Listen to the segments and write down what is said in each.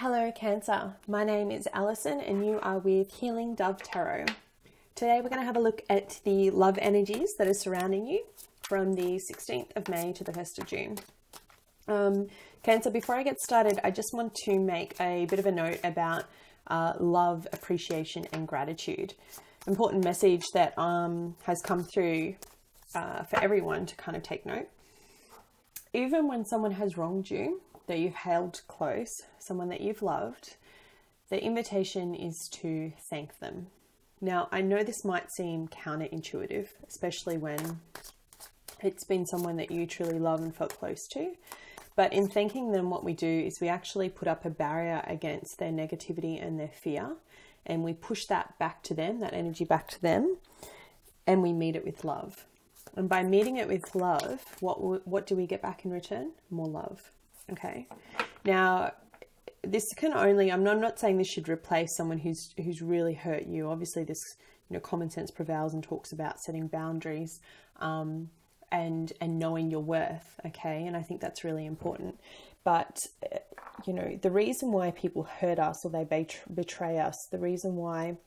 Hello Cancer, my name is Alison and you are with Healing Dove Tarot. Today we're going to have a look at the love energies that are surrounding you from the 16th of May to the 1st of June. Cancer, before I get started, I just want to make a bit of a note about love, appreciation and gratitude. Important message that has come through for everyone to kind of take note. Even when someone has wronged you, that you've held close, someone that you've loved, the invitation is to thank them. Now, I know this might seem counterintuitive, especially when it's been someone that you truly love and felt close to. But in thanking them, what we do is we actually put up a barrier against their negativity and their fear, and we push that back to them, that energy back to them, and we meet it with love. And by meeting it with love, what do we get back in return? More love. Okay. Now, this can only, I'm not saying this should replace someone who's really hurt you. Obviously, this, common sense prevails and talks about setting boundaries and knowing your worth. Okay. And I think that's really important. But, the reason why people hurt us or they betray us, the reason why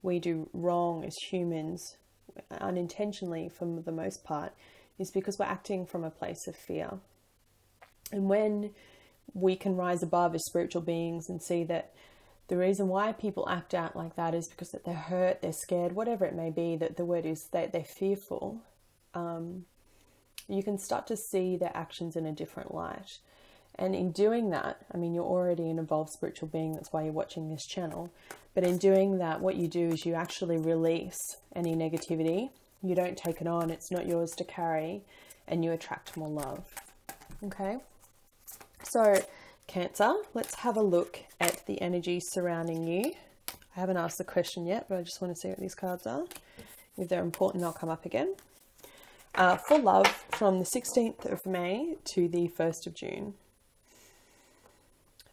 we do wrong as humans, unintentionally for the most part, is because we're acting from a place of fear. And when we can rise above as spiritual beings and see that the reason why people act out like that is because that they're hurt, they're scared, whatever it may be, that the word is that they're fearful, you can start to see their actions in a different light. And in doing that, you're already an evolved spiritual being, that's why you're watching this channel. But in doing that, what you do is you actually release any negativity. You don't take it on, it's not yours to carry, and you attract more love. Okay? So, Cancer, let's have a look at the energy surrounding you. I haven't asked the question yet, but I just want to see what these cards are. If they're important, they'll come up again. For love, from the 16th of May to the 1st of June.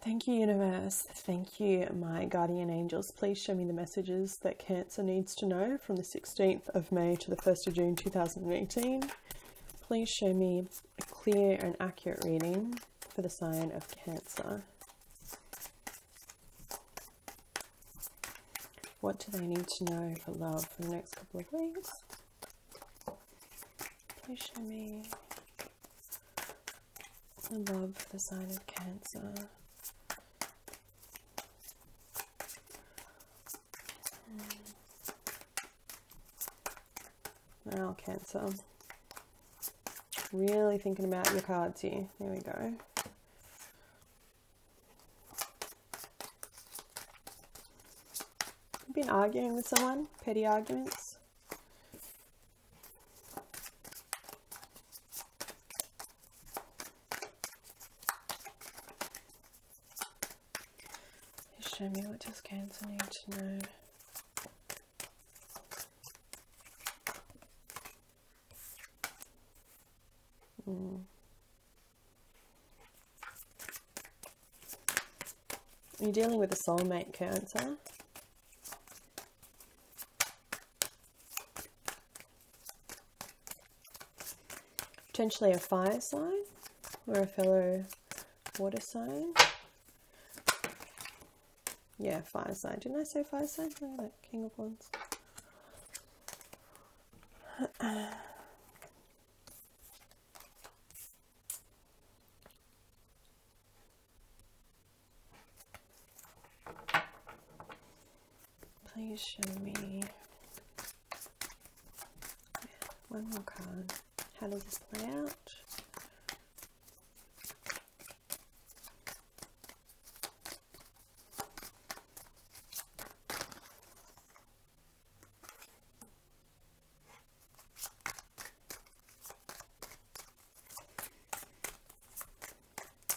Thank you, universe. Thank you, my guardian angels. Please show me the messages that Cancer needs to know from the 16th of May to the 1st of June 2018. Please show me a clear and accurate reading for the sign of Cancer. What do they need to know for love for the next couple of weeks? Please show me the love for the sign of Cancer. Now, Cancer. Really thinking about your cards here. There we go. You've been arguing with someone? Petty arguments? Show me, what does Cancer need to know? You're dealing with a soulmate, Cancer. Potentially a fire sign or a fellow water sign. Yeah, fire sign. Didn't I say fire sign? Look at that, King of Wands. Please show me one more card. How does this play out?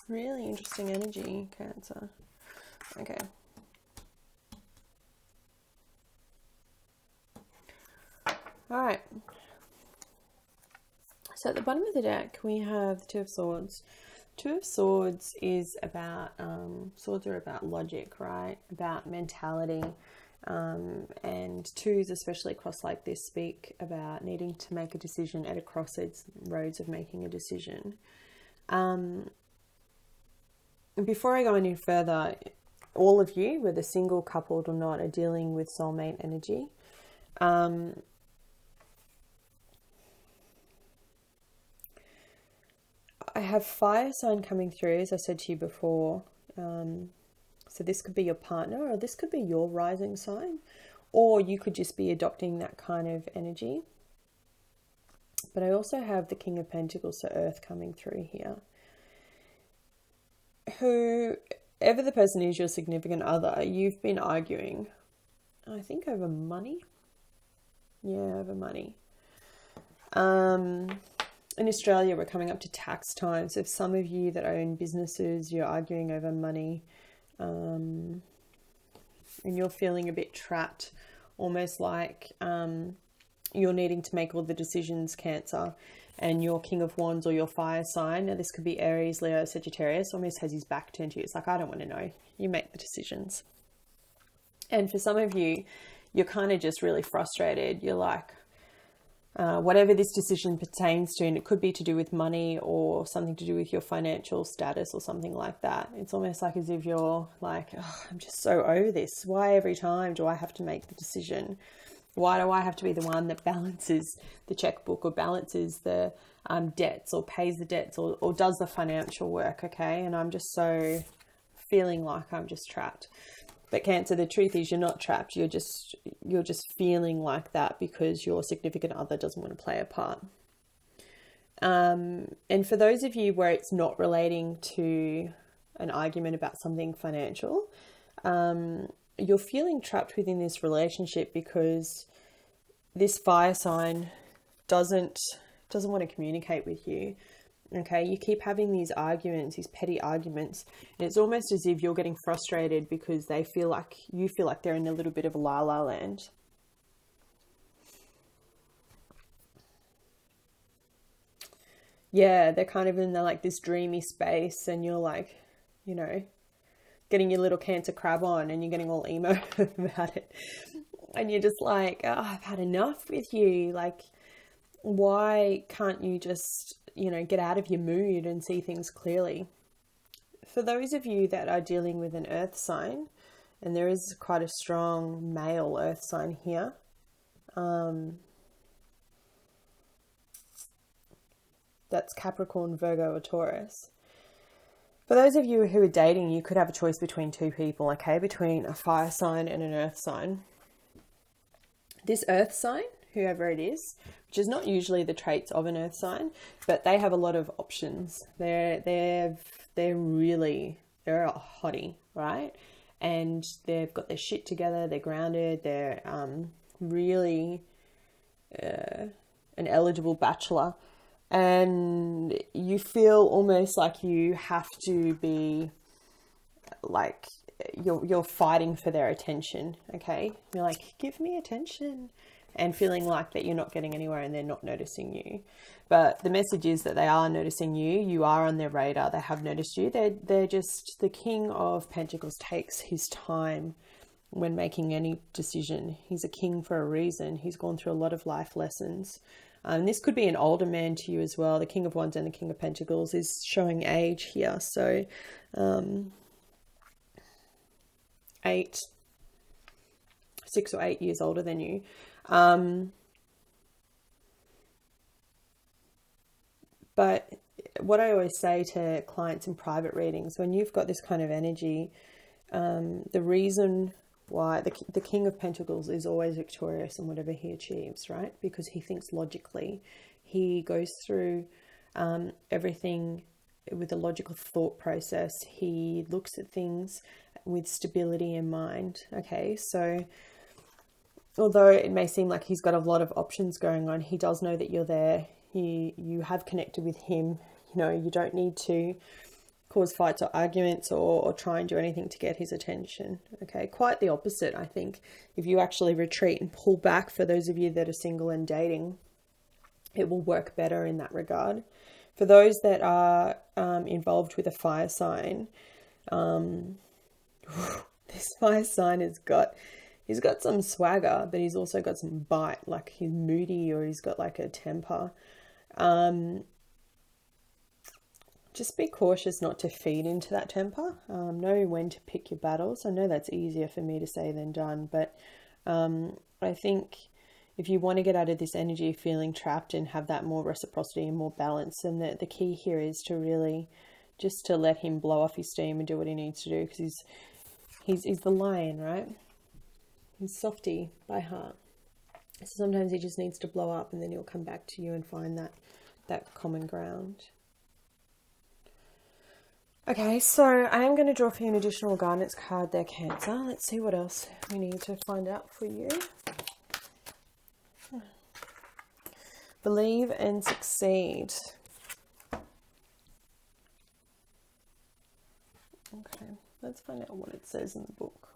Really interesting energy, Cancer. Okay. All right. So at the bottom of the deck, we have the Two of Swords. Two of Swords is about, swords are about logic, right? About mentality. And twos, especially across like this, speak about needing to make a decision at a crossroads of making a decision. Before I go any further, all of you, whether single, coupled or not, are dealing with soulmate energy. I have fire sign coming through, as I said to you before. So this could be your partner, or this could be your rising sign, or you could just be adopting that kind of energy. But I also have the King of Pentacles, so Earth, coming through here. Whoever the person is, your significant other, you've been arguing, I think, over money. Yeah, over money. In Australia, we're coming up to tax time. So if some of you that own businesses, you're arguing over money, and you're feeling a bit trapped, almost like you're needing to make all the decisions, Cancer, and your King of Wands or your fire sign, now this could be Aries, Leo, Sagittarius, almost has his back turned to you. It's like, I don't want to know. You make the decisions. And for some of you, you're kind of just really frustrated. You're like, whatever this decision pertains to, and it could be to do with money or something to do with your financial status or something like that. It's almost like as if you're like, oh, I'm just so over this. Why every time do I have to make the decision? Why do I have to be the one that balances the checkbook or balances the debts or pays the debts or does the financial work, okay? And I'm just so feeling like I'm just trapped. But Cancer, the truth is you're not trapped. You're just feeling like that because your significant other doesn't want to play a part. And for those of you where it's not relating to an argument about something financial, you're feeling trapped within this relationship because this fire sign doesn't want to communicate with you. Okay, you keep having these arguments, these petty arguments, and it's almost as if you're getting frustrated because you feel like they're in a little bit of a la-la land. Yeah, they're kind of in this dreamy space, and you're like, you know, getting your little Cancer crab on, and you're getting all emo about it. And you're just like, oh, I've had enough with you. Like, why can't you just, get out of your mood and see things clearly? For those of you that are dealing with an earth sign, and there is quite a strong male earth sign here, that's Capricorn, Virgo, or Taurus. For those of you who are dating, you could have a choice between two people, okay? Between a fire sign and an earth sign. This earth sign, whoever it is, which is not usually the traits of an earth sign, but they have a lot of options. They're a hottie, right? And they've got their shit together. They're grounded. They're really an eligible bachelor. And you feel almost like you have to be like you're fighting for their attention, okay? You're like, give me attention, and feeling like that you're not getting anywhere and they're not noticing you. But the message is that they are noticing you. You are on their radar. They have noticed you. They're just, the King of Pentacles takes his time when making any decision. He's a king for a reason. He's gone through a lot of life lessons. And this could be an older man to you as well. The King of Wands and the King of Pentacles is showing age here. So 6 or 8 years older than you. But what I always say to clients in private readings, when you've got this kind of energy, the reason why the King of Pentacles is always victorious in whatever he achieves, right? Because he thinks logically. He goes through everything with a logical thought process. He looks at things with stability in mind. Okay, so although it may seem like he's got a lot of options going on, he does know that you're there. You have connected with him. You don't need to cause fights or arguments or try and do anything to get his attention. Okay, quite the opposite, I think. If you actually retreat and pull back, for those of you that are single and dating, it will work better in that regard. For those that are involved with a fire sign, this fire sign he's got some swagger, but he's also got some bite, like he's moody or he's got like a temper. Just be cautious not to feed into that temper. Know when to pick your battles. I know that's easier for me to say than done, but I think if you want to get out of this energy feeling trapped and have that more reciprocity and more balance, then the key here is to really just to let him blow off his steam and do what he needs to do, because he's the lion, right? He's softy by heart. So sometimes he just needs to blow up, and then he'll come back to you and find that common ground. Okay, so I am going to draw for you an additional guidance card there, Cancer. Let's see what else we need to find out for you. Believe and succeed. Okay, let's find out what it says in the book.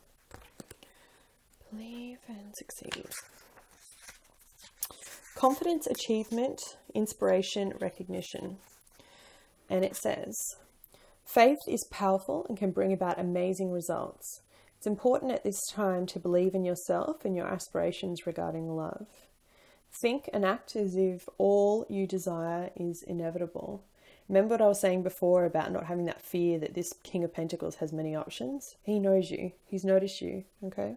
Believe and succeed. Confidence, achievement, inspiration, recognition. And it says, faith is powerful and can bring about amazing results. It's important at this time to believe in yourself and your aspirations regarding love. Think and act as if all you desire is inevitable. Remember what I was saying before about not having that fear that this King of Pentacles has many options? He knows you. He's noticed you, okay?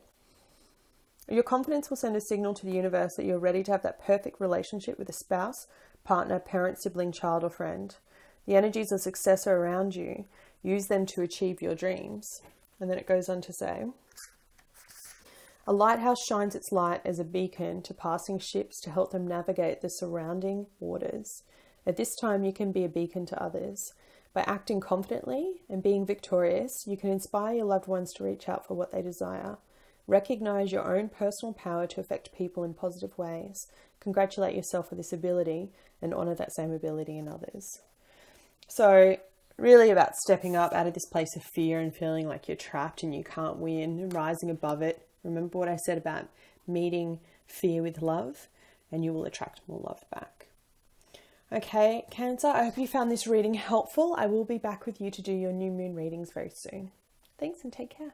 Your confidence will send a signal to the universe that you're ready to have that perfect relationship with a spouse, partner, parent, sibling, child, or friend. The energies of success are around you. Use them to achieve your dreams. And then it goes on to say, a lighthouse shines its light as a beacon to passing ships to help them navigate the surrounding waters. At this time, you can be a beacon to others. By acting confidently and being victorious, you can inspire your loved ones to reach out for what they desire. Recognize your own personal power to affect people in positive ways. Congratulate yourself for this ability and honor that same ability in others. So really about stepping up out of this place of fear and feeling like you're trapped and you can't win, and rising above it. Remember what I said about meeting fear with love, and you will attract more love back. Okay, Cancer, I hope you found this reading helpful. I will be back with you to do your new moon readings very soon. Thanks and take care.